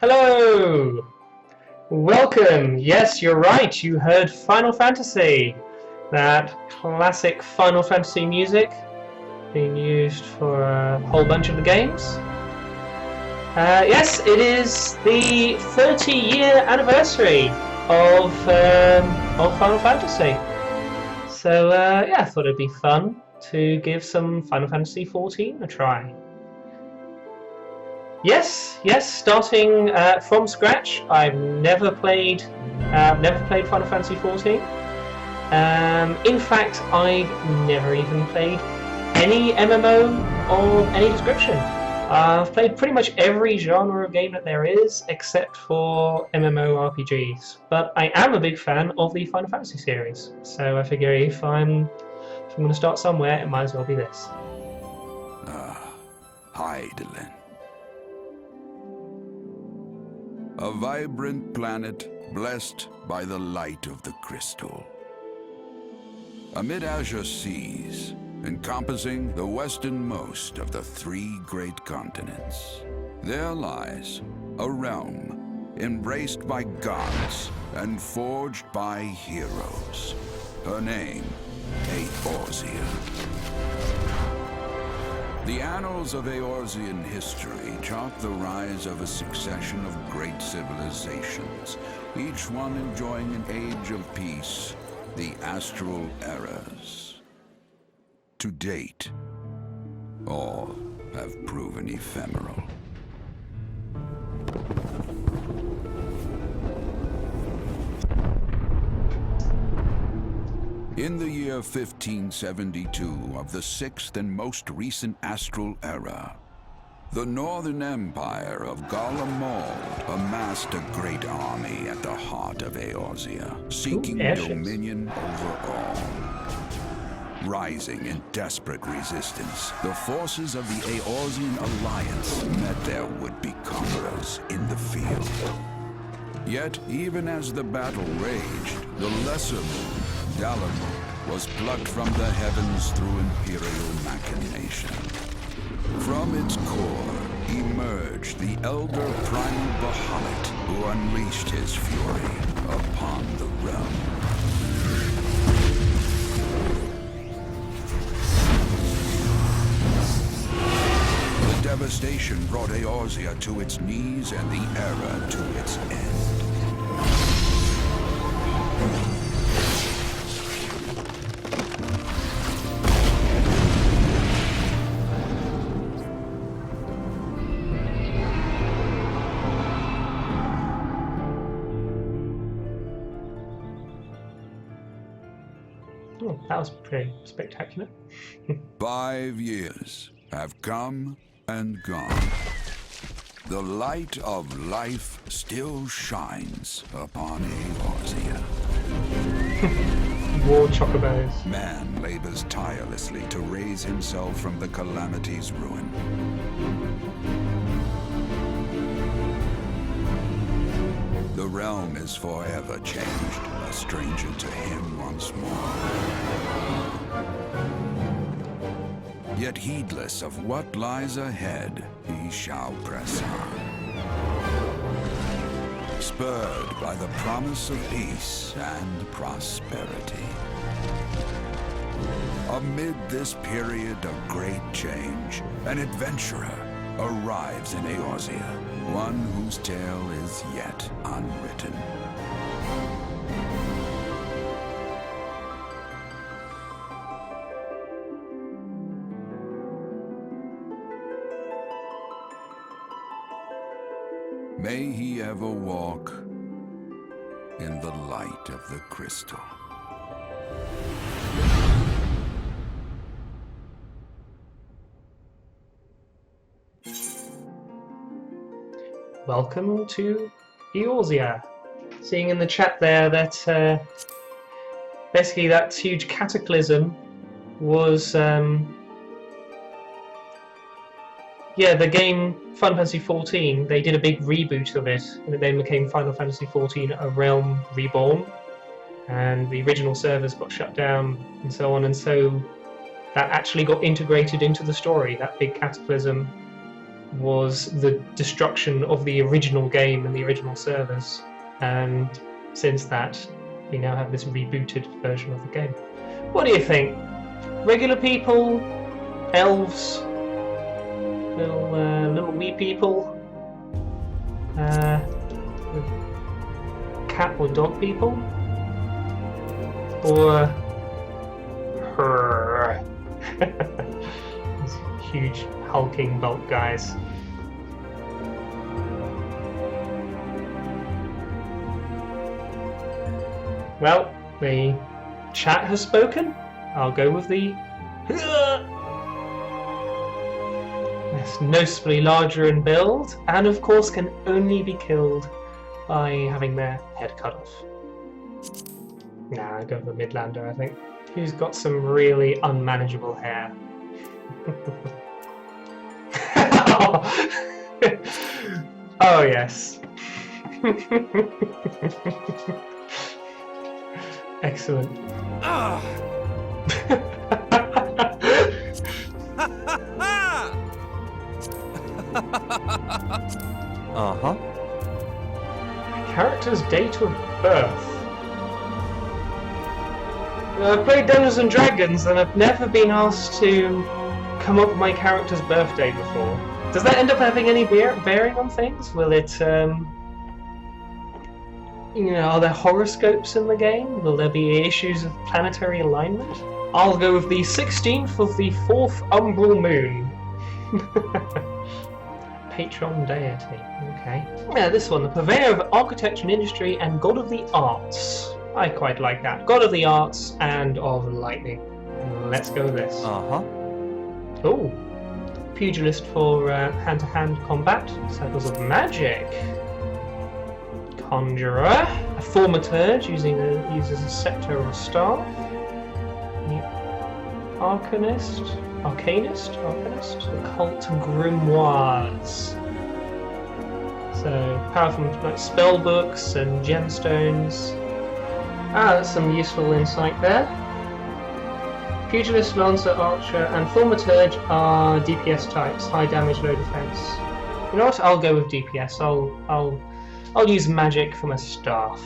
Hello! Welcome! Yes, you're right, you heard Final Fantasy. That classic Final Fantasy music being used for a whole bunch of the games. Yes, it is the 30-year anniversary of Final Fantasy. So yeah, I thought it'd be fun to give some Final Fantasy XIV a try. Yes, starting from scratch. I've never played Final Fantasy XIV. In fact, I've never even played any MMO of any description. I've played pretty much every genre of game that there is, except for MMORPGs. But I am a big fan of the Final Fantasy series, so I figure if I'm going to start somewhere, it might as well be this. Hydaelyn. A vibrant planet blessed by the light of the crystal. Amid azure seas, encompassing the westernmost of the 3 great continents, there lies a realm embraced by gods and forged by heroes. Her name, Eorzea. The annals of Eorzean history chart the rise of a succession of great civilizations, each one enjoying an age of peace, the Astral Eras. To date, all have proven ephemeral. In the year 1572 of the 6th and most recent Astral Era, the Northern Empire of Garlemald amassed a great army at the heart of Eorzea, seeking dominion over all. Rising in desperate resistance, the forces of the Eorzean Alliance met their would-be conquerors in the field. Yet, even as the battle raged, the lesser moon, Dalamud, was plucked from the heavens through imperial machination. From its core emerged the elder primal Bahamut, who unleashed his fury upon the realm. The devastation brought Eorzea to its knees and the era to its end. Oh, that was pretty spectacular. 5 years have come and gone. The light of life still shines upon Eorzea. War chocobos. Man labors tirelessly to raise himself from the calamity's ruin. The realm is forever changed, a stranger to him once more. Yet heedless of what lies ahead, he shall press on. Spurred by the promise of peace and prosperity. Amid this period of great change, an adventurer arrives in Eorzea, one whose tale is yet unwritten. May he ever walk in the light of the crystal. Welcome to Eorzea. Seeing in the chat there that basically that huge cataclysm was yeah, the game Final Fantasy XIV, they did a big reboot of it, and it then became Final Fantasy XIV A Realm Reborn, and the original servers got shut down and so on, and so that actually got integrated into the story, that big cataclysm was the destruction of the original game and the original servers, and since that, we now have this rebooted version of the game. What do you think? Regular people, elves, little wee people, cat or dog people, or her? These huge hulking bulk guys. Well, the chat has spoken. I'll go with the yes, noticeably larger in build, and of course can only be killed by having their head cut off. Nah, I go for the Midlander, I think. Who's got some really unmanageable hair? Oh yes. Excellent. Uh-huh. Character's date of birth. I've played Dungeons and Dragons and I've never been asked to come up with my character's birthday before. Does that end up having any bearing on things? Will it, are there horoscopes in the game? Will there be issues of planetary alignment? I'll go with the 16th of the 4th umbral moon. Patron deity, okay. Yeah, this one, the purveyor of architecture and industry and god of the arts. I quite like that. God of the arts and of lightning. Let's go with this. Uh-huh. Oh, pugilist for hand-to-hand combat. Circles of magic. Conjurer. A thaumaturge uses a scepter or a staff. Arcanist. Occult grimoires. So power from like spell books and gemstones. That's some useful insight there. Pugilist, Lancer, Archer, and Thaumaturge are DPS types, high damage, low defense. You know what? I'll go with DPS. I'll use magic from a staff.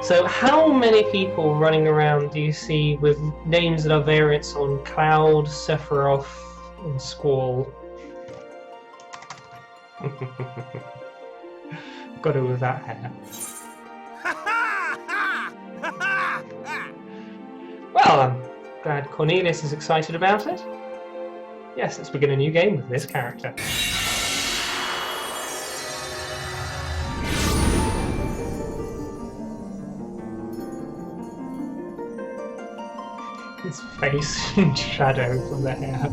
So, how many people running around do you see with names that are variants on Cloud, Sephiroth, and Squall? Got it with that hair. Well, I'm glad Cornelius is excited about it. Yes, let's begin a new game with this character. His face in shadow from the hair.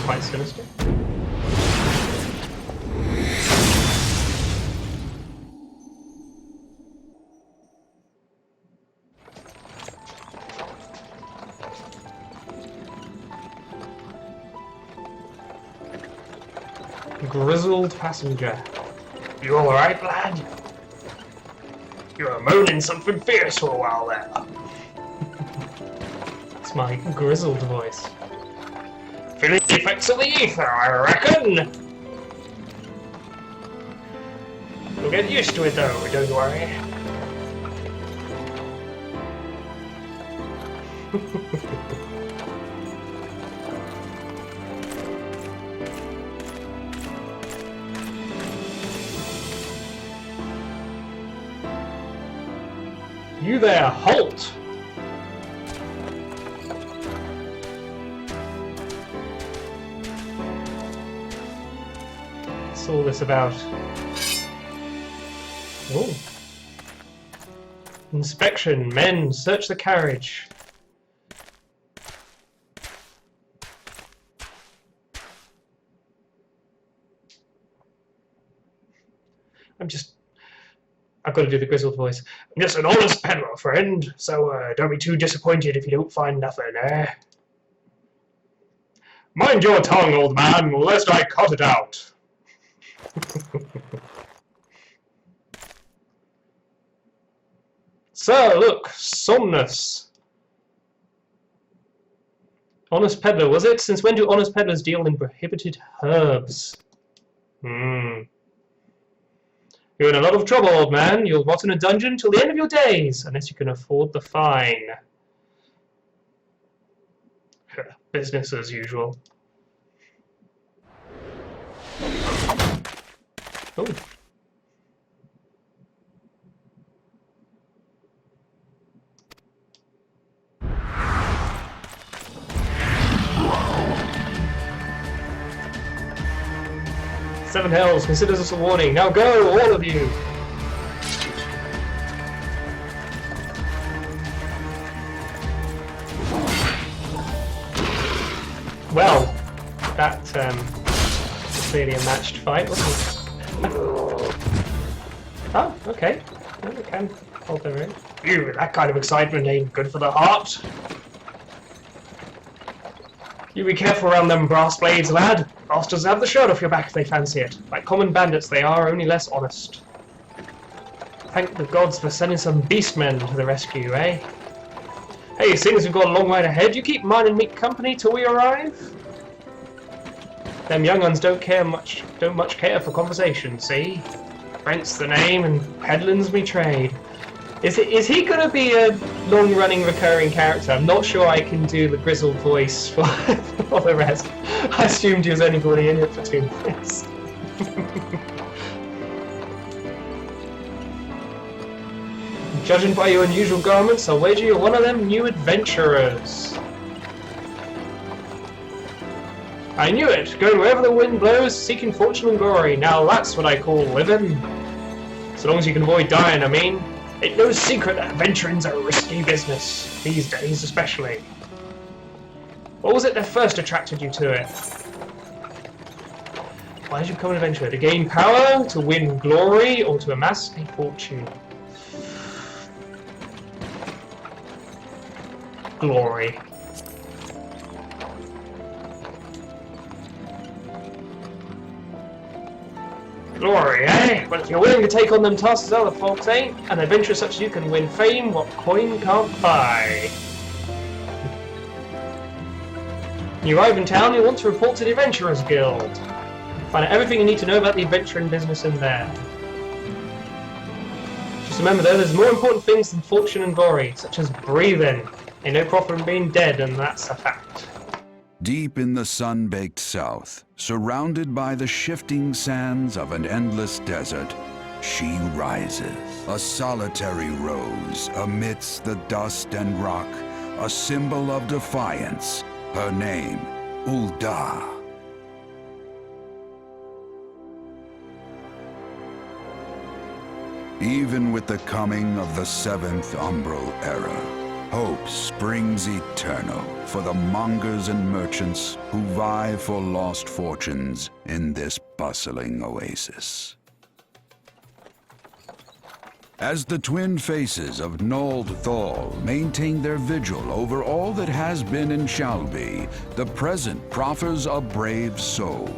Quite sinister. Grizzled passenger. You alright, lad? You were moaning something fierce for a while there. It's my grizzled voice. Feeling the effects of the ether, I reckon! You'll get used to it though, don't worry. You there, halt! What's all this about? Oh. Inspection. Men, search the carriage. I've got to do the grizzled voice. I'm just an honest peddler, friend, so don't be too disappointed if you don't find nothing, eh? Mind your tongue, old man, lest I cut it out. Sir, look, Somnus. Honest peddler, was it? Since when do honest peddlers deal in prohibited herbs? You're in a lot of trouble, old man. You'll rot in a dungeon till the end of your days, unless you can afford the fine. Business as usual. Oh. Seven Hells, consider this a warning. Now go, all of you! Well, that was clearly a matched fight, wasn't it? Oh, okay. Well, we can hold their own. Phew, that kind of excitement ain't good for the heart. You be careful around them brass blades, lad. Bastards have the shirt off your back if they fancy it. Like common bandits they are, only less honest. Thank the gods for sending some beastmen to the rescue, eh? Hey, seeing as we've got a long ride ahead, you keep mine and me company till we arrive? Them young uns don't much care for conversation, see? Rent's the name and peddling's me trade. Is he going to be a long-running recurring character? I'm not sure I can do the grizzled voice for, for the rest. I assumed he was anybody in it for 2 minutes. Judging by your unusual garments, I'll wager you're one of them new adventurers. I knew it! Going wherever the wind blows, seeking fortune and glory. Now that's what I call living. So long as you can avoid dying, I mean. Ain't no secret that adventuring's a risky business, these days especially. What was it that first attracted you to it? Why did you become an adventurer? To gain power, to win glory, or to amass a fortune? Glory. Glory, eh? Well, if you're willing to take on them tasks as other folks ain't, an adventurer such as you can win fame what coin can't buy. You arrive in town, you'll want to report to the Adventurers Guild. Find out everything you need to know about the adventuring business in there. Just remember though, there's more important things than fortune and glory, such as breathing. Ain't no profit in being dead, and that's a fact. Deep in the sun-baked south, surrounded by the shifting sands of an endless desert, she rises. A solitary rose amidst the dust and rock, a symbol of defiance. Her name, Ul'dah. Even with the coming of the seventh Umbral Era, hope springs eternal for the mongers and merchants who vie for lost fortunes in this bustling oasis. As the twin faces of Nold Thal maintain their vigil over all that has been and shall be, the present proffers a brave soul.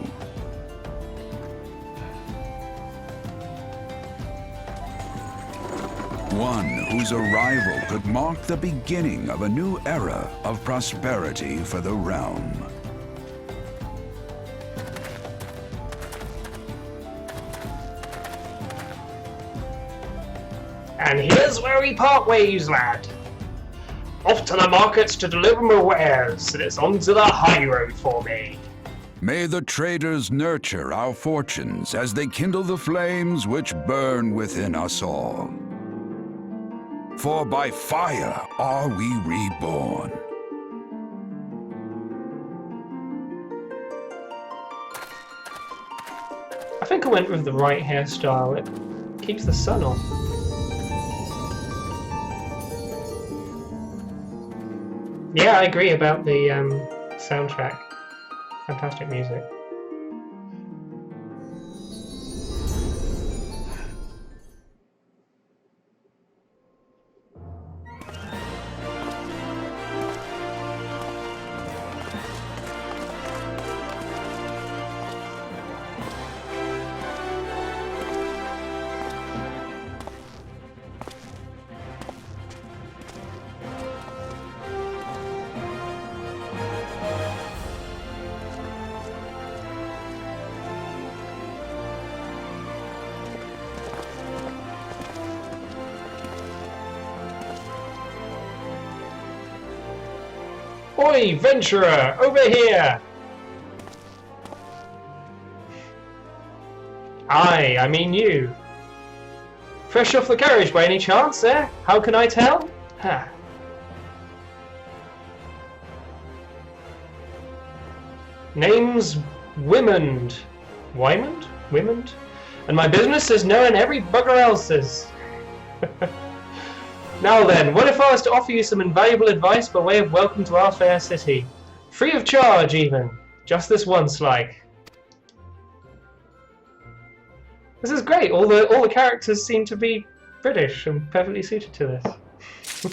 One whose arrival could mark the beginning of a new era of prosperity for the realm. And here's where we part ways, lad. Off to the markets to deliver my wares, and it's on to the high road for me. May the traders nurture our fortunes as they kindle the flames which burn within us all. For by fire are we reborn. I think I went with the right hairstyle. It keeps the sun off. Yeah, I agree about the soundtrack. Fantastic music. Oi, Venturer, over here! I mean you. Fresh off the carriage by any chance, eh? How can I tell? Ha. Name's Wymond. Wymond? Wymond? And my business is knowing every bugger else's. Now then, what if I was to offer you some invaluable advice by way of welcome to our fair city? Free of charge, even. Just this once, like. This is great. All the characters seem to be British and perfectly suited to this.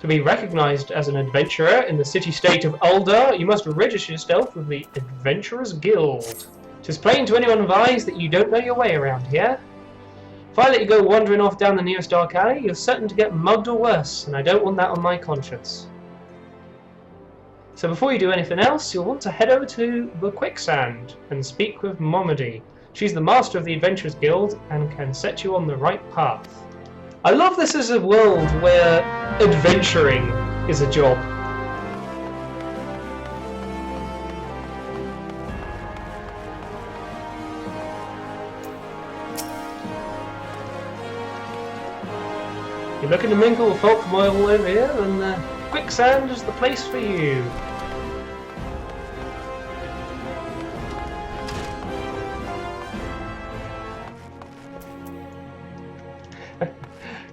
To be recognised as an adventurer in the city-state of Ul'dah, you must register yourself with the Adventurers Guild. 'Tis plain to anyone with eyes that you don't know your way around here. If I let you go wandering off down the nearest dark alley, you're certain to get mugged or worse, and I don't want that on my conscience. So before you do anything else, you'll want to head over to the Quicksand and speak with Momody. She's the master of the Adventurers Guild and can set you on the right path. I love this as a world where adventuring is a job. You're looking to mingle with folk from all over here, then Quicksand is the place for you.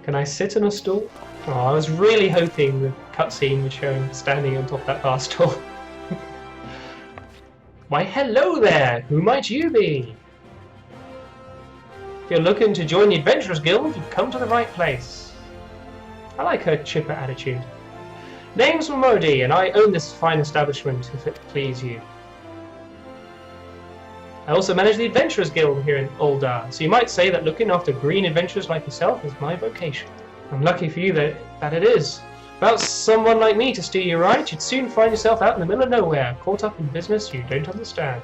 Can I sit on a stool? Oh, I was really hoping the cutscene would show him standing on top of that bar stool. Why, hello there! Who might you be? If you're looking to join the Adventurers Guild, you've come to the right place. I like her chipper attitude. Name's Momody, and I own this fine establishment, if it please you. I also manage the Adventurers Guild here in Ul'dah, so you might say that looking after green adventurers like yourself is my vocation. I'm lucky for you that it is. Without someone like me to steer you right, you'd soon find yourself out in the middle of nowhere, caught up in business you don't understand.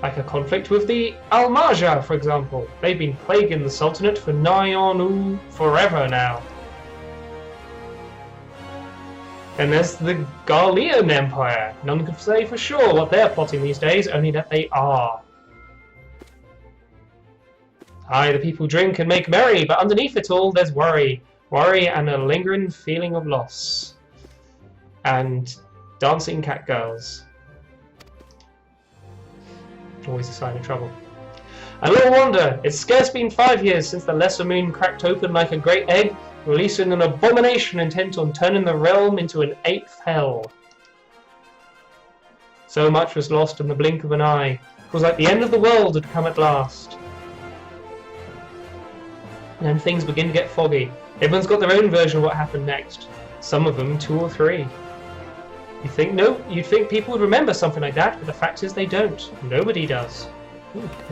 Like a conflict with the Al-Marja, for example. They've been plaguing the Sultanate for nigh on forever now. And there's the Garlean Empire. None can say for sure what they're plotting these days, only that they are. Aye, the people drink and make merry, but underneath it all there's worry. Worry and a lingering feeling of loss. And dancing cat girls. Always a sign of trouble. And little wonder, it's scarce been 5 years since the Lesser Moon cracked open like a great egg, releasing an abomination intent on turning the realm into an 8th hell. So much was lost in the blink of an eye. It was like the end of the world had come at last. And then things begin to get foggy. Everyone's got their own version of what happened next. Some of them 2 or 3. You'd think people would remember something like that, but the fact is they don't. Nobody does.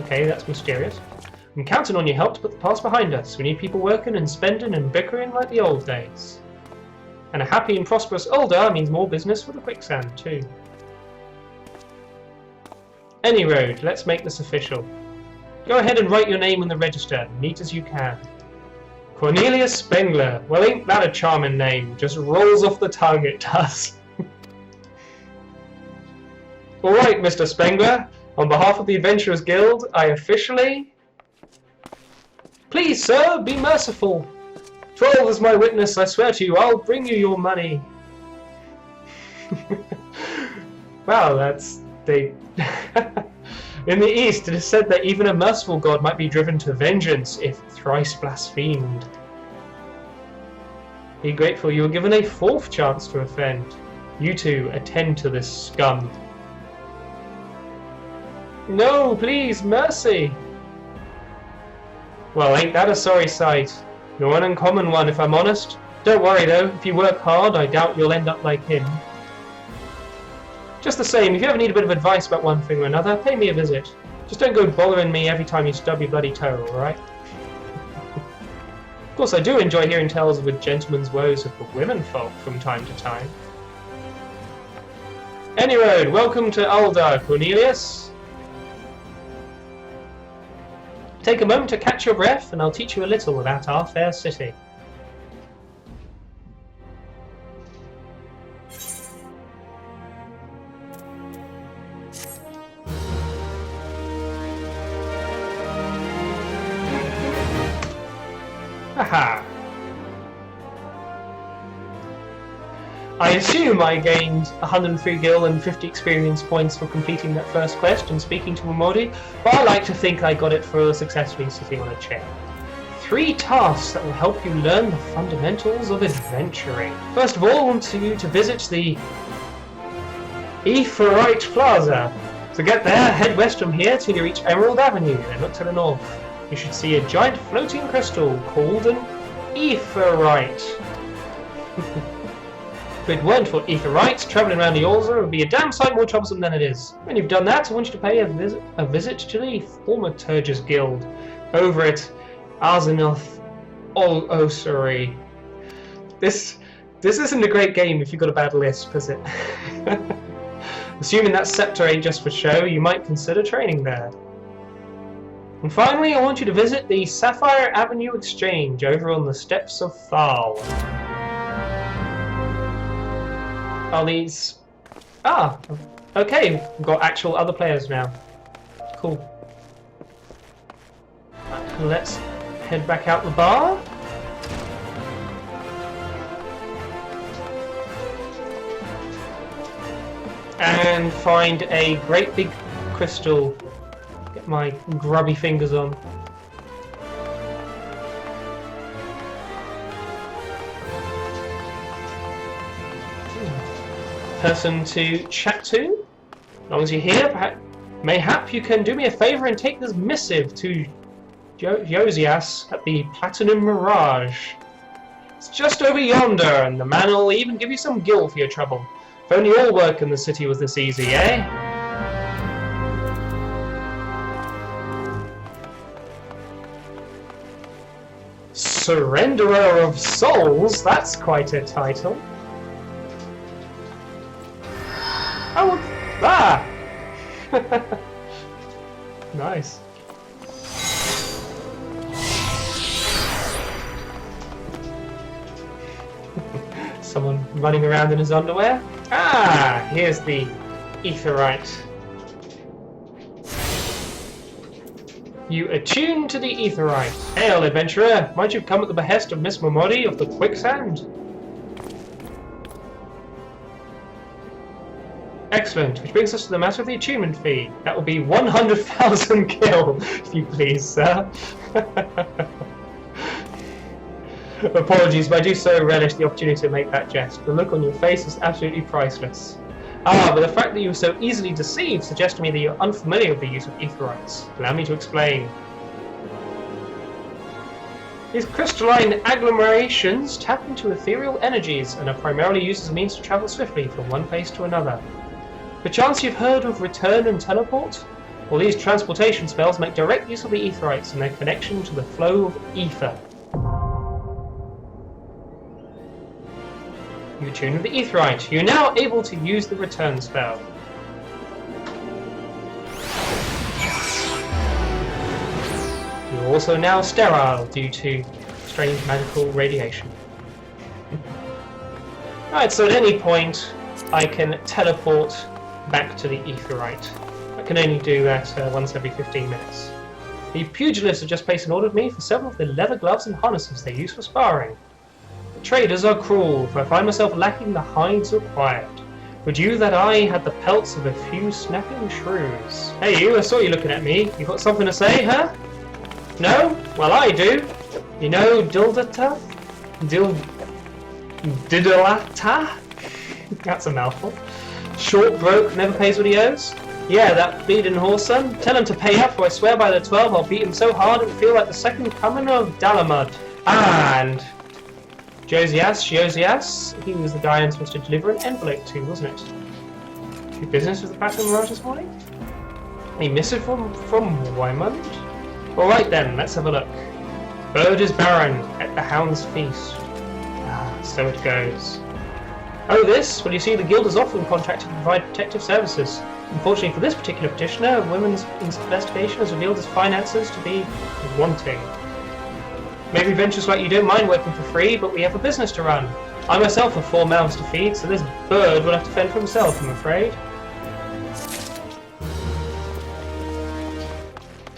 Okay, that's mysterious. I'm counting on your help to put the past behind us. We need people working and spending and bickering like the old days. And a happy and prosperous Ul'dah means more business for the Quicksand too. Any road, let's make this official. Go ahead and write your name in the register, neat as you can. Cornelius Spengler. Well, ain't that a charming name? Just rolls off the tongue, it does. Alright, Mr. Spengler. On behalf of the Adventurers Guild, I officially... Please, sir, be merciful. 12 is my witness, I swear to you, I'll bring you your money. Wow, that's... In the East, it is said that even a merciful god might be driven to vengeance if thrice blasphemed. Be grateful you were given a fourth chance to offend. You two attend to this scum. No, please, mercy! Well, ain't that a sorry sight? Nor an uncommon one, if I'm honest. Don't worry though, if you work hard, I doubt you'll end up like him. Just the same, if you ever need a bit of advice about one thing or another, pay me a visit. Just don't go bothering me every time you stub your bloody toe, alright? Of course, I do enjoy hearing tales of a gentleman's woes of the womenfolk from time to time. Anyway, welcome to Ul'dah, Cornelius. Take a moment to catch your breath, and I'll teach you a little about our fair city. Haha. I assume I gained 103 gil and 50 experience points for completing that first quest and speaking to Momodi, but I like to think I got it for successfully sitting on a chair. 3 tasks that will help you learn the fundamentals of adventuring. First of all, I want you to visit the Aetheryte Plaza. To get there, head west from here till you reach Emerald Avenue, then look to the north. You should see a giant floating crystal called an Aetheryte. If it weren't for Aetherites travelling around the Ul'dah, it would be a damn sight more troublesome than it is. When you've done that, I want you to pay a visit to the Thaumaturgus Guild over at Arzinoth Ossuary. This isn't a great game if you've got a bad lisp, is it? Assuming that scepter ain't just for show, you might consider training there. And finally, I want you to visit the Sapphire Avenue Exchange over on the steppes of Thal. Are these... Ah, okay, we've got actual other players now. Cool. Let's head back out the bar. And find a great big crystal. Get my grubby fingers on. Person to chat to. As long as you're here, mayhap you can do me a favour and take this missive to Josias at the Platinum Mirage. It's just over yonder, and the man will even give you some gil for your trouble. If only all work in the city was this easy, eh? Surrenderer of Souls? That's quite a title. Oh, ah! Nice. Someone running around in his underwear? Ah, here's the Aetheryte. You attune to the Aetheryte. Hail, adventurer! Might you come at the behest of Miss Momodi of the Quicksand? Excellent, which brings us to the matter of the attunement fee. That will be 100,000 gil, if you please, sir. Apologies, but I do so relish the opportunity to make that jest. The look on your face is absolutely priceless. Ah, but the fact that you were so easily deceived suggests to me that you're unfamiliar with the use of Aetherites. Allow me to explain. These crystalline agglomerations tap into ethereal energies and are primarily used as a means to travel swiftly from one place to another. Perchance you've heard of return and teleport? Well, these transportation spells make direct use of the Aetherites and their connection to the flow of ether. You attune with the Aetherite. You're now able to use the return spell. You're also now sterile due to strange magical radiation. Alright, so at any point I can teleport back to the Aetherite. I can only do that once every 15 minutes. The pugilists have just placed an order with me for several of the leather gloves and harnesses they use for sparring. The traders are cruel, for I find myself lacking the hides required. Would you that I had the pelts of a few snapping shrews? Hey you, I saw you looking at me. You got something to say, huh? No? Well, I do. You know Dildata? Didalata? That's a mouthful. Short, broke, never pays what he owes? Yeah, that bleeding horse son. Tell him to pay up, or I swear by the 12 I'll beat him so hard it'll feel like the second coming of Dalamud. And Josias, he was the guy I'm supposed to deliver an envelope to, wasn't it? Do business with the Pattern Mirage this morning? A missive from Wymond? Alright then, let's have a look. Bird is barren, at the hound's feast. Ah, so it goes. Oh, this? Well, you see, the Guild is often contracted to provide protective services. Unfortunately for this particular petitioner, a women's investigation has revealed his finances to be wanting. Maybe ventures like you don't mind working for free, but we have a business to run. I myself have 4 mouths to feed, so this bird will have to fend for himself, I'm afraid.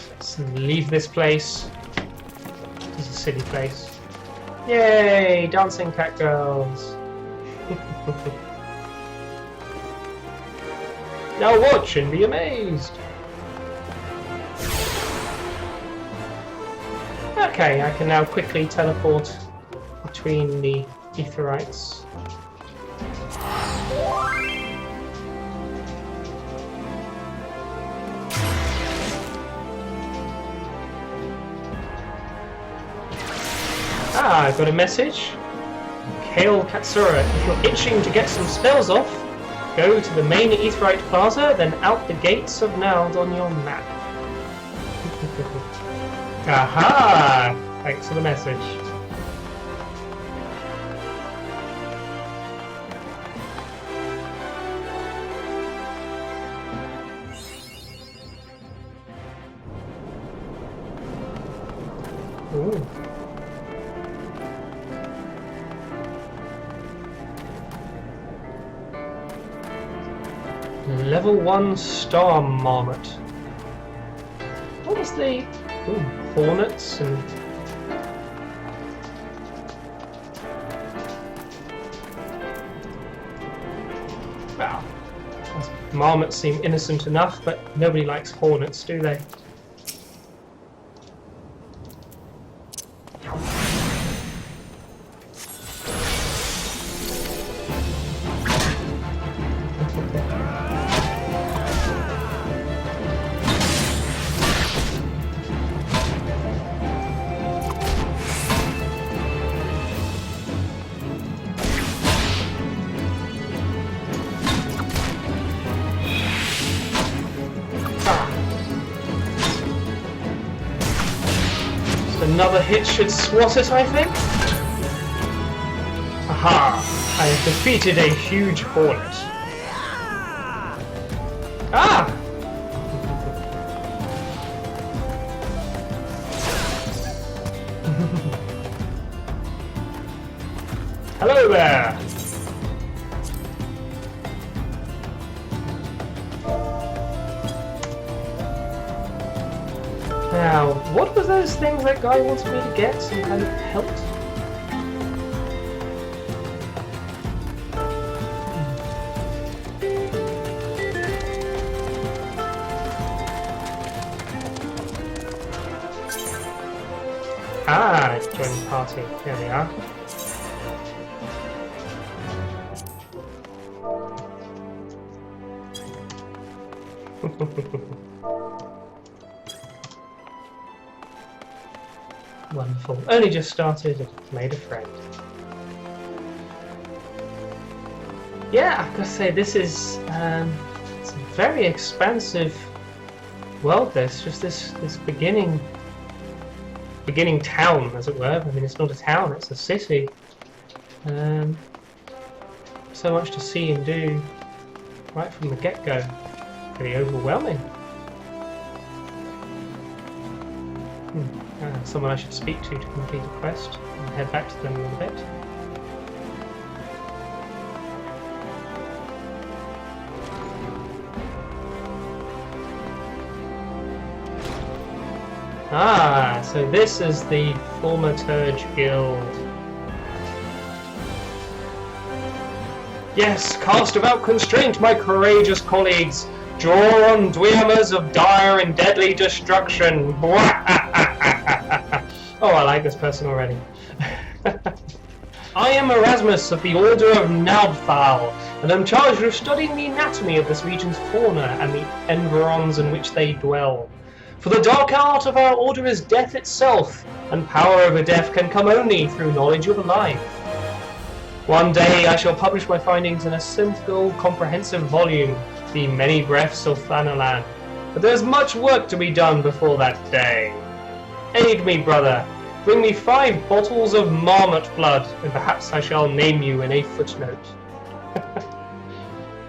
Let's leave this place. This is a silly place. Yay! Dancing cat girls! Now watch and be amazed! Okay, I can now quickly teleport between the Aetherites. Ah, I've got a message. Kale Katsura, if you're itching to get some spells off, go to the main Aetherite Plaza, then out the gates of Nald on your map. Aha! Thanks for the message. Ooh. Level 1 Star Marmot. What was the... Ooh, hornets and... Wow. Marmots seem innocent enough, but nobody likes hornets, do they? Another hit should swat it, I think. Aha! I have defeated a huge hornet. Ah! Hello there! Now, what were those things that guy wanted me to get? Some kind of pelt? Ah, it's join the party. There we are. Wonderful. Only just started, made a friend. Yeah, I've got to say, this is it's a very expansive world. There's just this beginning town, as it were. I mean, it's not a town; it's a city. So much to see and do right from the get-go. Pretty overwhelming. Someone I should speak to complete a quest and head back to them in a little bit. Ah, so this is the Thaumaturge Guild. Yes, cast without constraint, my courageous colleagues. Draw on Dweomers of dire and deadly destruction. Oh, I like this person already. I am Erasmus of the Order of Naudthal, and am charged with studying the anatomy of this region's fauna and the environs in which they dwell. For the dark art of our order is death itself, and power over death can come only through knowledge of life. One day I shall publish my findings in a simple, comprehensive volume, The Many Breaths of Thanalan, but there is much work to be done before that day. Aid me, brother. Bring me 5 bottles of marmot blood, and perhaps I shall name you in a footnote.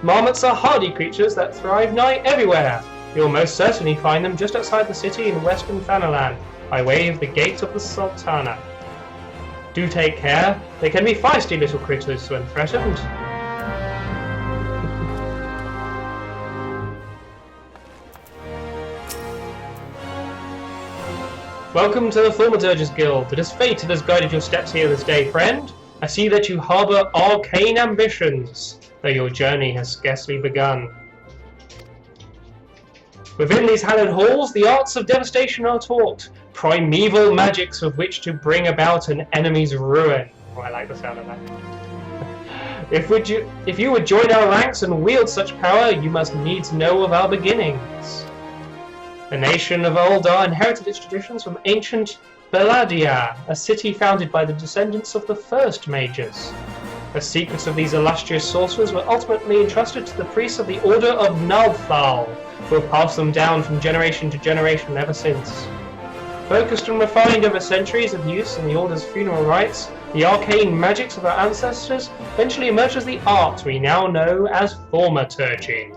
Marmots are hardy creatures that thrive nigh everywhere. You'll most certainly find them just outside the city in western Thanalan, by way of the Gate of the Sultana. Do take care, they can be feisty little critters when threatened. Welcome to the Thaumaturges Guild. It is fate that has guided your steps here this day, friend. I see that you harbour arcane ambitions, though your journey has scarcely begun. Within these hallowed halls, the arts of devastation are taught, primeval magics of which to bring about an enemy's ruin. Oh, I like the sound of that. If you would join our ranks and wield such power, you must needs know of our beginnings. The nation of Uldar inherited its traditions from ancient Beladia, a city founded by the descendants of the first mages. The secrets of these illustrious sorcerers were ultimately entrusted to the priests of the Order of Naudthal, who have passed them down from generation to generation ever since. Focused and refined over centuries of use in the Order's funeral rites, the arcane magics of our ancestors eventually emerged as the art we now know as thaumaturgy.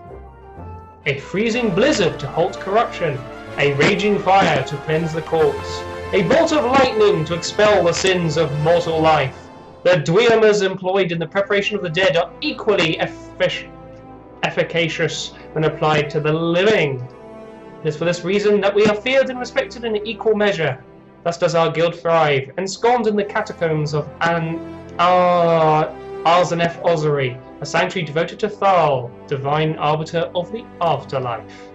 A freezing blizzard to halt corruption, a raging fire to cleanse the corpse, a bolt of lightning to expel the sins of mortal life. The Dweomers employed in the preparation of the dead are equally efficacious when applied to the living. It is for this reason that we are feared and respected in equal measure. Thus does our guild thrive, ensconced in the catacombs of Arzaneth Osiri, a sanctuary devoted to Thal, divine arbiter of the afterlife.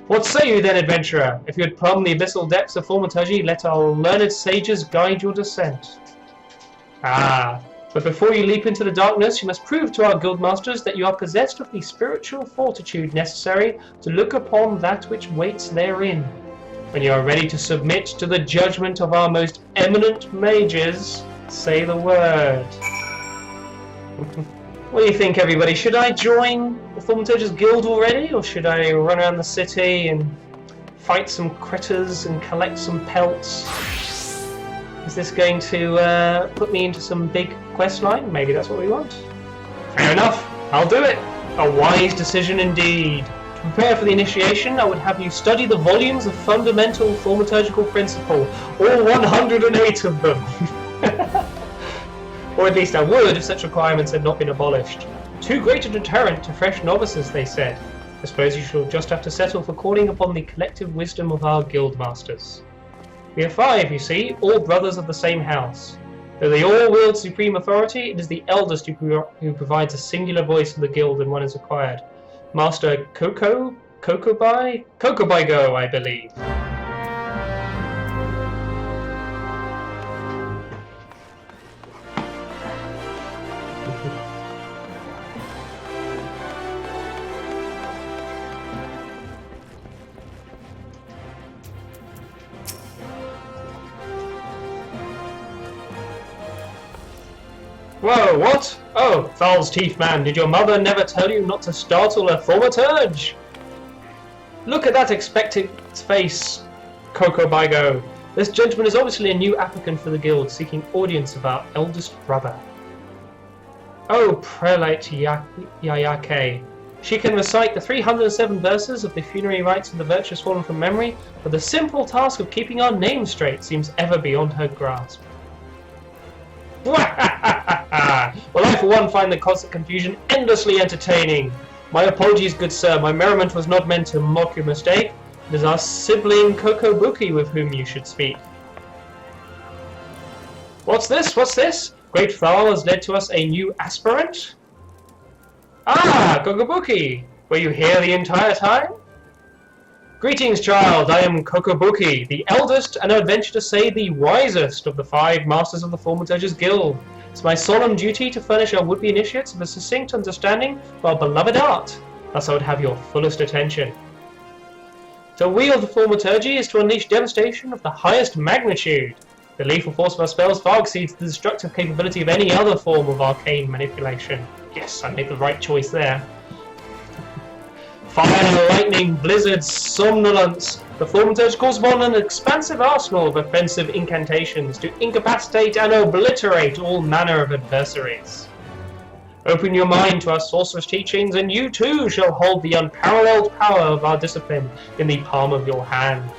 What say you then, adventurer? If you would plumb the abyssal depths of thaumaturgy, let our learned sages guide your descent. But before you leap into the darkness, you must prove to our guildmasters that you are possessed of the spiritual fortitude necessary to look upon that which waits therein. When you are ready to submit to the judgment of our most eminent mages, say the word. What do you think, everybody? Should I join the Thaumaturges Guild already, or should I run around the city and fight some critters and collect some pelts? Is this going to put me into some big quest line? Maybe that's what we want. Fair enough, I'll do it. A wise decision indeed. To prepare for the initiation, I would have you study the volumes of fundamental thaumaturgical principle, all 108 of them. Or at least I would if such requirements had not been abolished. Too great a deterrent to fresh novices, they said. I suppose you shall just have to settle for calling upon the collective wisdom of our guildmasters. We are 5, you see, all brothers of the same house. Though they all wield supreme authority, it is the eldest who provides a singular voice in the guild when one is required. Master Kokobigo, I believe. Whoa, what? Oh, Thal's teeth, man, did your mother never tell you not to startle a thaumaturge? Look at that expectant face, Kokobigo. This gentleman is obviously a new applicant for the guild, seeking audience of our eldest brother. Oh, Prelate Yayake. She can recite the 307 verses of the funerary rites of the virtuous fallen from memory, but the simple task of keeping our names straight seems ever beyond her grasp. Well, I for one find the constant confusion endlessly entertaining. My apologies, good sir, my merriment was not meant to mock your mistake. It is our sibling Kokobuki with whom you should speak. What's this? What's this? Great Thal has led to us a new aspirant? Ah, Kokobuki! Were you here the entire time? Greetings, child. I am Kokobuki, the eldest and I venture to say the wisest of the 5 masters of the Thaumaturges Guild. It's my solemn duty to furnish our would-be initiates with a succinct understanding of our beloved art. Thus I would have your fullest attention. To wield the Thaumaturgy is to unleash devastation of the highest magnitude. The lethal force of our spells far exceeds the destructive capability of any other form of arcane manipulation. Yes, I made the right choice there. Fire, lightning, blizzards, somnolence. The Thaumaturge calls upon an expansive arsenal of offensive incantations to incapacitate and obliterate all manner of adversaries. Open your mind to our sorceress teachings, and you too shall hold the unparalleled power of our discipline in the palm of your hand.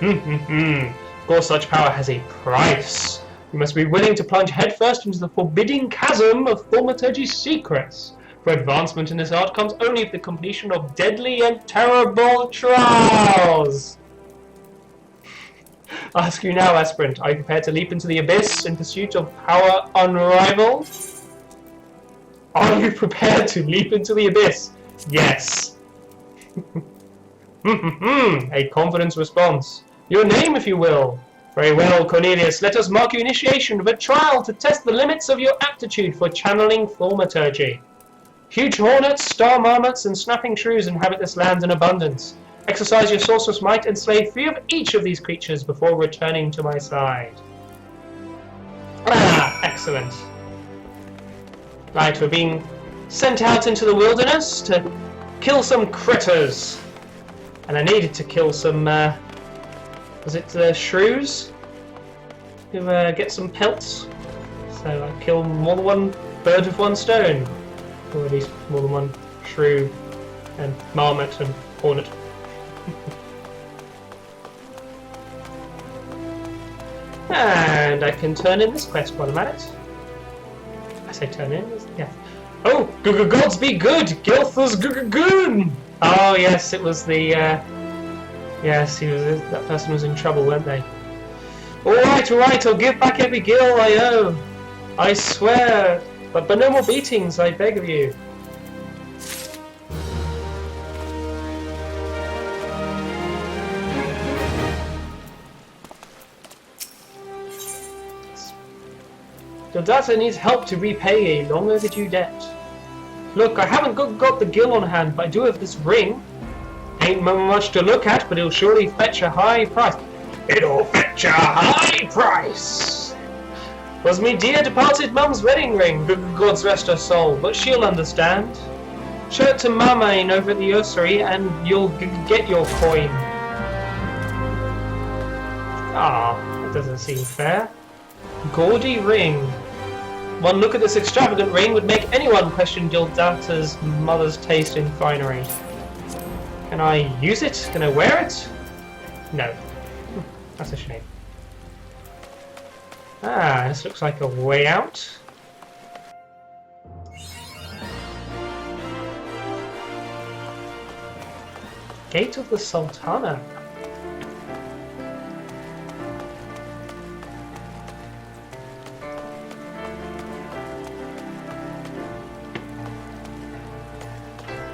Of course, such power has a price. You must be willing to plunge headfirst into the forbidding chasm of Thaumaturgy's secrets. For advancement in this art comes only with the completion of deadly and terrible trials. I ask you now, aspirant, are you prepared to leap into the abyss in pursuit of power unrivaled? Are you prepared to leap into the abyss? Yes. A confident response. Your name, if you will. Very well, Cornelius. Let us mark your initiation of a trial to test the limits of your aptitude for channeling Thaumaturgy. Huge hornets, star marmots, and snapping shrews inhabit this land in abundance. Exercise your sorceress might and slay 3 of each of these creatures before returning to my side. Ah, excellent. Right, we're being sent out into the wilderness to kill some critters. And I needed to kill some, was it shrews? To get some pelts. So I killed more than one bird with one stone. Or at least more than one shrew and marmot and hornet. And I can turn in this quest while I'm at it. I say turn in? Yeah. Oh! Gods be good! Gilthus Goon! Oh yes, it was the... yes, that person was in trouble, weren't they? Alright, I'll give back every gil I owe. I swear. But no more beatings, I beg of you. Gildata needs help to repay a long overdue debt. Look, I haven't got the gil on hand, but I do have this ring. Ain't much to look at, but it'll surely fetch a high price. It'll fetch a high price! Was me dear departed mum's wedding ring, God's rest her soul, but she'll understand. Show it to Mamain over at the usury and you'll get your coin. Ah, that doesn't seem fair. Gaudy ring. One look at this extravagant ring would make anyone question Gildata's mother's taste in finery. Can I use it? Can I wear it? No. That's a shame. Ah, this looks like a way out. Gate of the Sultana.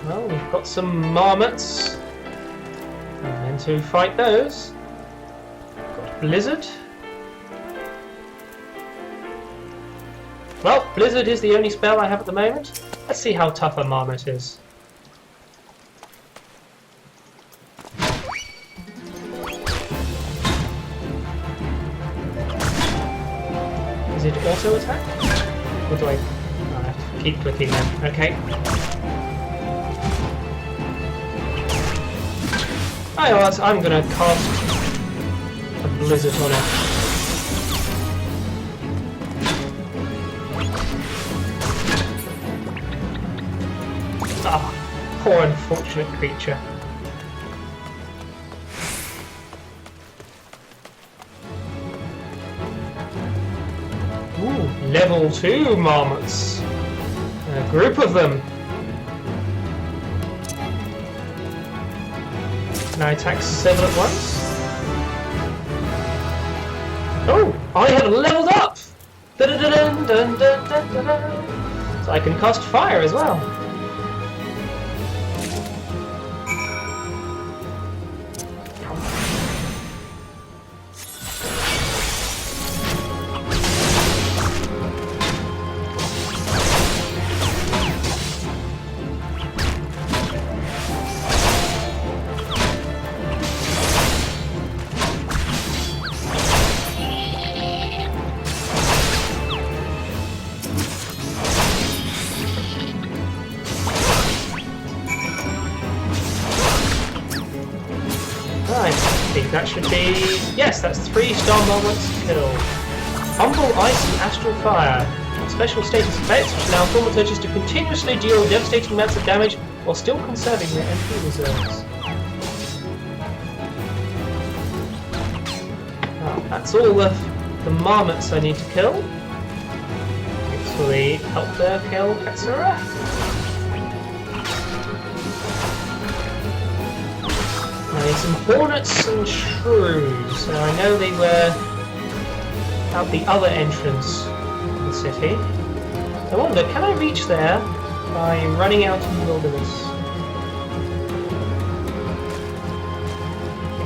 Well, we've got some marmots. And to fight those, got Blizzard. Well, Blizzard is the only spell I have at the moment. Let's see how tough a marmot is. Is it auto attack? Or do I have to keep clicking then? Okay. I'm gonna cast a Blizzard on it. Ah, poor unfortunate creature. Ooh, level 2 marmots. A group of them. Can I attack 7 at once? Oh, I have leveled up! So I can cast fire as well. that should be... Yes, that's 3-star moments killed. Humble Ice and Astral Fire. Special status effects which allow Thaumaturges to continuously deal devastating amounts of damage while still conserving their MP reserves. Well, that's all the marmots I need to kill. Hopefully help there kill Katsura. I need some hornets and shrews. Now I know they were out the other entrance of the city. I wonder, can I reach there by running out in the wilderness?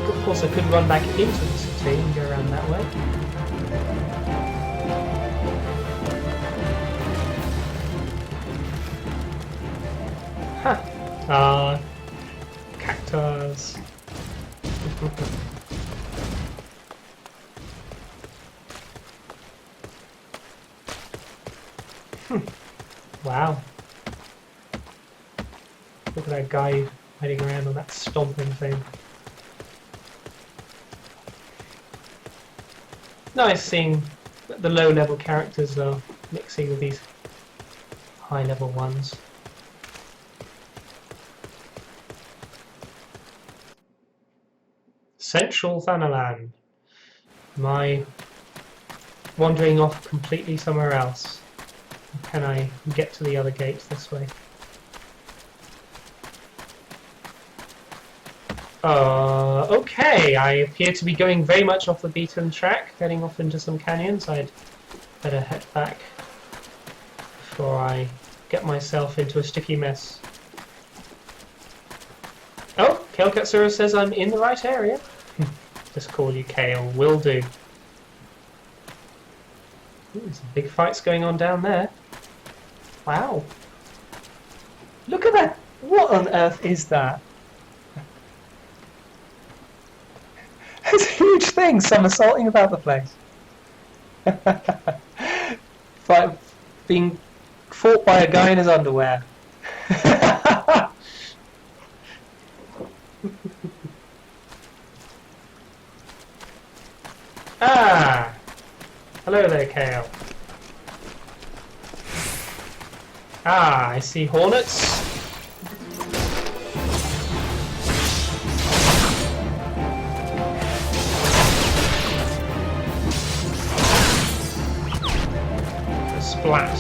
Of course I could run back into the city and go around that way. Huh. Cactus. Wow. Look at that guy hiding around on that stomping thing. Nice seeing the low-level characters though, mixing with these high-level ones. Central Thanalan. Am I wandering off completely somewhere else? Can I get to the other gates this way? Okay, I appear to be going very much off the beaten track, heading off into some canyons. I'd better head back before I get myself into a sticky mess. Oh, Kale Katsura says I'm in the right area. Just call you Kale, will do. Ooh, some big fights going on down there. Wow. Look at that! What on earth is that? It's a huge thing somersaulting about the place. Like being fought by a guy in his underwear. Ah! Hello there, Kale. Ah, I see hornets. A splat.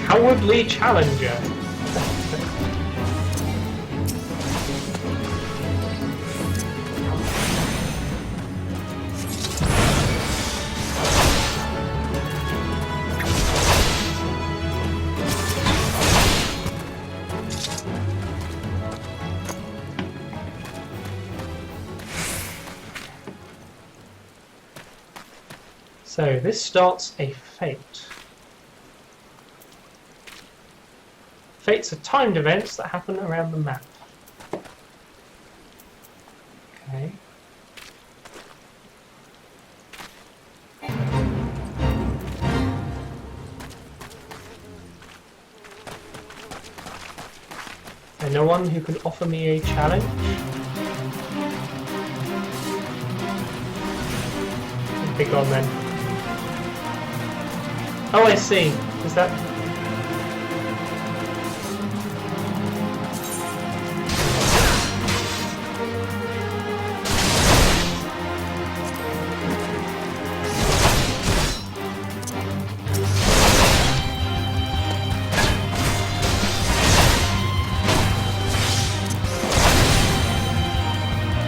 Cowardly challenger. So this starts a fate. Fates are timed events that happen around the map. Okay. And no one who can offer me a challenge? Be gone then. Oh, I see. Is that...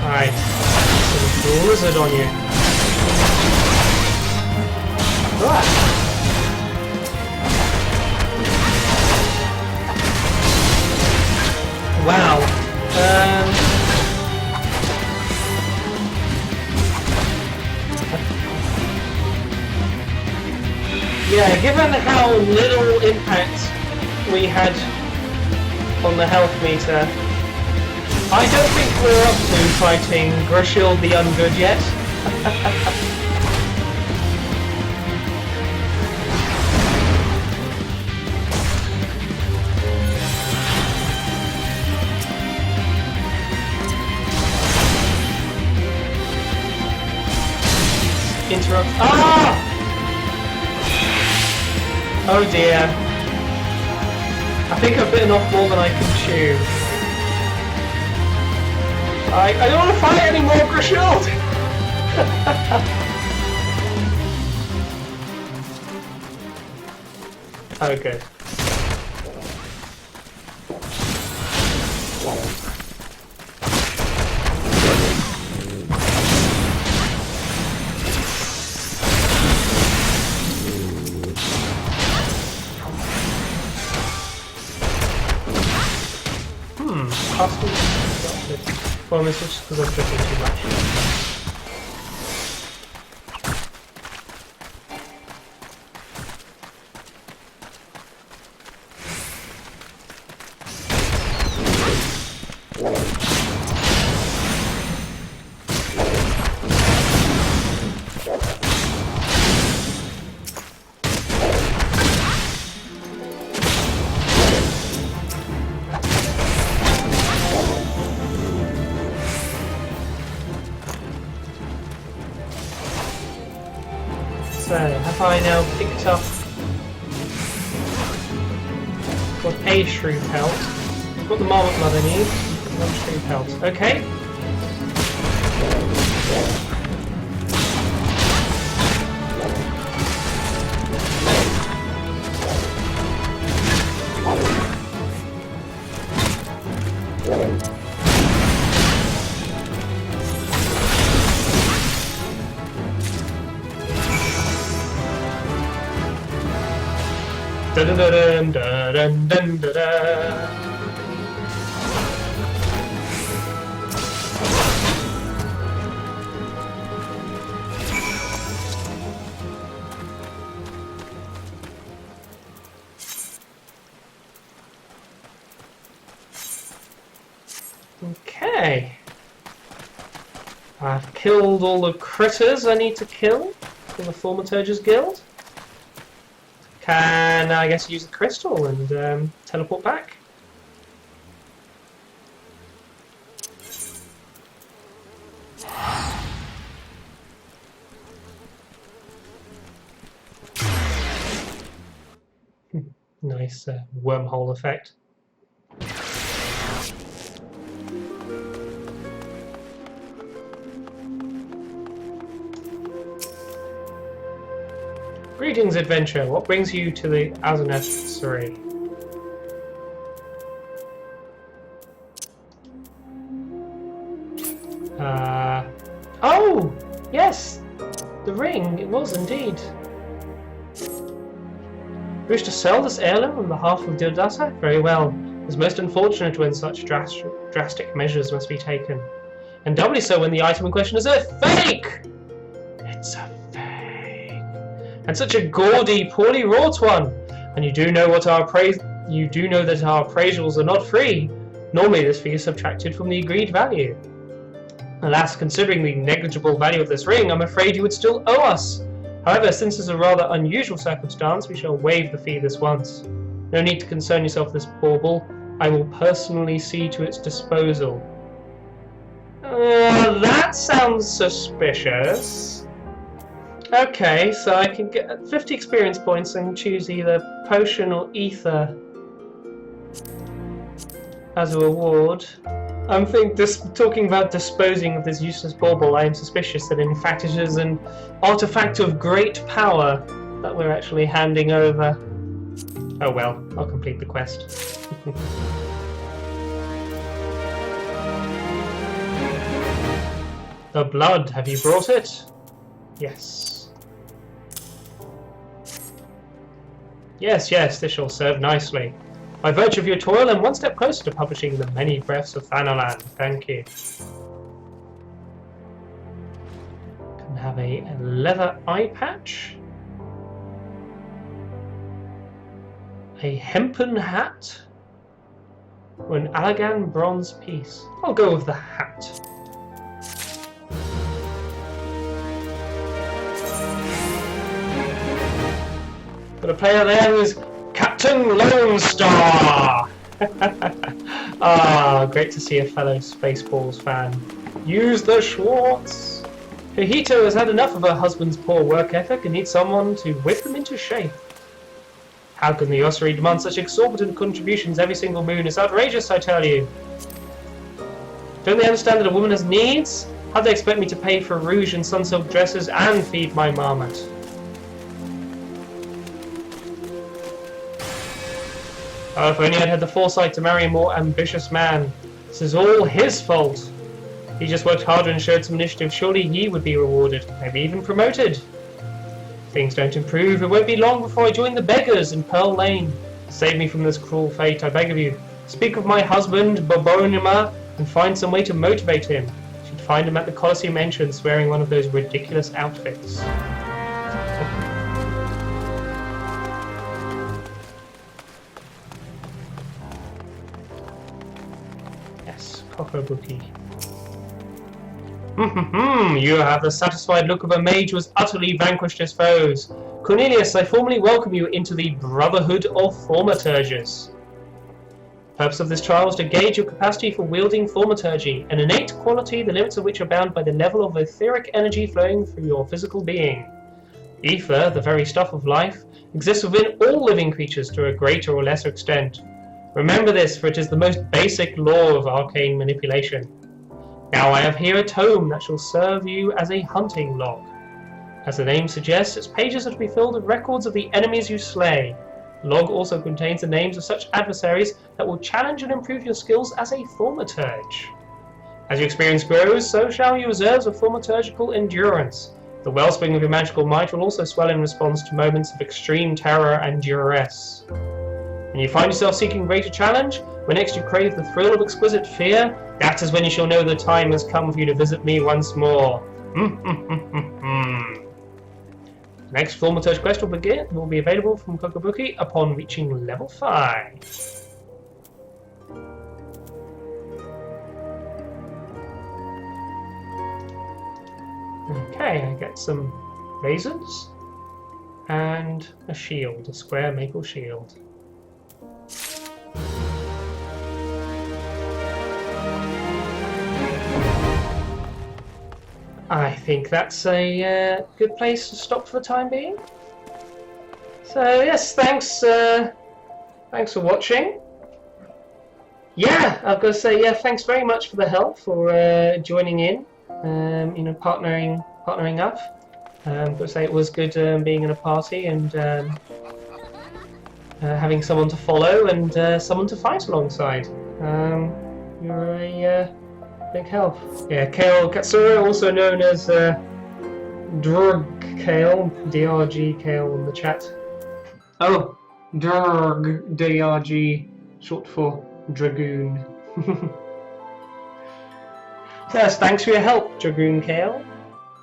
Alright. Some blizzard on you. Right. Wow. Yeah, given how little impact we had on the health meter, I don't think we're up to fighting Grushild the Ungood yet. interrupt. Ah! Oh dear. I think I've bitten off more than I can chew. I don't want to fight anymore, Grishild! Oh, good. Well, this is just because I'm clicking too much. So, have I now picked up got a shrew pelt? I've got the marmot blood I need. One shrew pelt. Okay. Dun dun dun dun dun dun dun. Okay. I've killed all the critters I need to kill in the Thaumaturge's Guild. Can I guess use the crystal and teleport back? Nice wormhole effect. Greetings, adventure. What brings you to the Azaneth Surrey? Oh! Yes! The ring. It was indeed. You wish to sell this heirloom on behalf of Diodata? Very well. It's most unfortunate when such drastic measures must be taken. And doubly so when the item in question is a fake! It's a and such a gaudy, poorly wrought one. And you do know that our appraisals are not free. Normally this fee is subtracted from the agreed value. Alas, considering the negligible value of this ring, I'm afraid you would still owe us. However, since it's a rather unusual circumstance, we shall waive the fee this once. No need to concern yourself with this bauble. I will personally see to its disposal. That sounds suspicious. Okay, so I can get 50 experience points and choose either potion or ether as a reward. I'm talking about disposing of this useless bauble. I am suspicious that in fact it is an artifact of great power that we're actually handing over. Oh well, I'll complete the quest. The blood, have you brought it? Yes. Yes, this shall serve nicely. By virtue of your toil, I'm one step closer to publishing the many breaths of Thanalan. Thank you. Can have a leather eye patch. A hempen hat. Or an Allagan bronze piece. I'll go with the hat. Got a player there who is Captain Lone Star! Ah, great to see a fellow Spaceballs fan. Use the Schwartz! Hihito has had enough of her husband's poor work ethic and needs someone to whip them into shape. How can the Ossuary demand such exorbitant contributions every single moon? It's outrageous, I tell you. Don't they understand that a woman has needs? How do they expect me to pay for rouge and sunsilk dresses and feed my marmot? Oh, if only I'd had the foresight to marry a more ambitious man. This is all his fault. He just worked harder and showed some initiative. Surely he would be rewarded, maybe even promoted. If things don't improve, it won't be long before I join the beggars in Pearl Lane. Save me from this cruel fate, I beg of you. Speak of my husband, Bobonima, and find some way to motivate him. You should find him at the Colosseum entrance wearing one of those ridiculous outfits. Yes, Kokobuki. You have the satisfied look of a mage who has utterly vanquished his foes. Cornelius, I formally welcome you into the Brotherhood of Thaumaturges. The purpose of this trial is to gauge your capacity for wielding thaumaturgy, an innate quality the limits of which are bound by the level of etheric energy flowing through your physical being. Ether, the very stuff of life, exists within all living creatures to a greater or lesser extent. Remember this, for it is the most basic law of arcane manipulation. Now I have here a tome that shall serve you as a hunting log. As the name suggests, its pages are to be filled with records of the enemies you slay. The log also contains the names of such adversaries that will challenge and improve your skills as a thaumaturge. As your experience grows, so shall your reserves of thaumaturgical endurance. The wellspring of your magical might will also swell in response to moments of extreme terror and duress. When you find yourself seeking greater challenge, when next you crave the thrill of exquisite fear, that is when you shall know the time has come for you to visit me once more. Next Thaumaturge quest will be available from Kokobuki upon reaching level 5. Okay, I get some razors and a shield, a square maple shield. I think that's a good place to stop for the time being. So yes, thanks for watching. Yeah, I've got to say, yeah, thanks very much for the help, for joining in, partnering up. I've got to say it was good being in a party and having someone to follow and someone to fight alongside. You're a big help. Yeah, Kale Katsura, also known as Drug Kale, DRG Kale in the chat. Oh, Drug, DRG, short for Dragoon. Yes, thanks for your help, Dragoon Kale.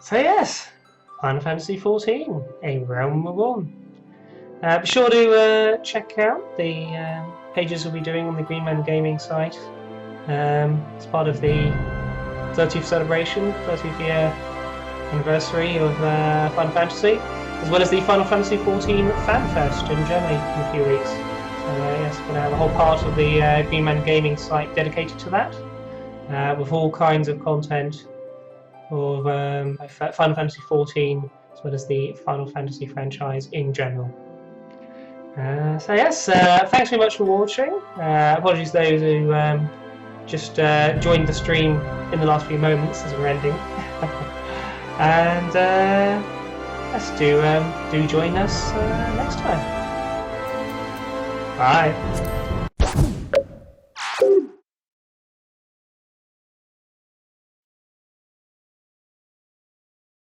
So yes, Final Fantasy XIV, A Realm Reborn. Be sure to check out the pages we'll be doing on the Greenman Gaming site. It's part of the 30th celebration, 30th year anniversary of Final Fantasy, as well as the Final Fantasy XIV Fan Fest in Germany in a few weeks. So yes, we're going to have a whole part of the Greenman Gaming site dedicated to that, with all kinds of content of Final Fantasy XIV, as well as the Final Fantasy franchise in general. So yes, thanks very much for watching. Apologies to those who just joined the stream in the last few moments as we're ending. And yes, do join us next time. Bye.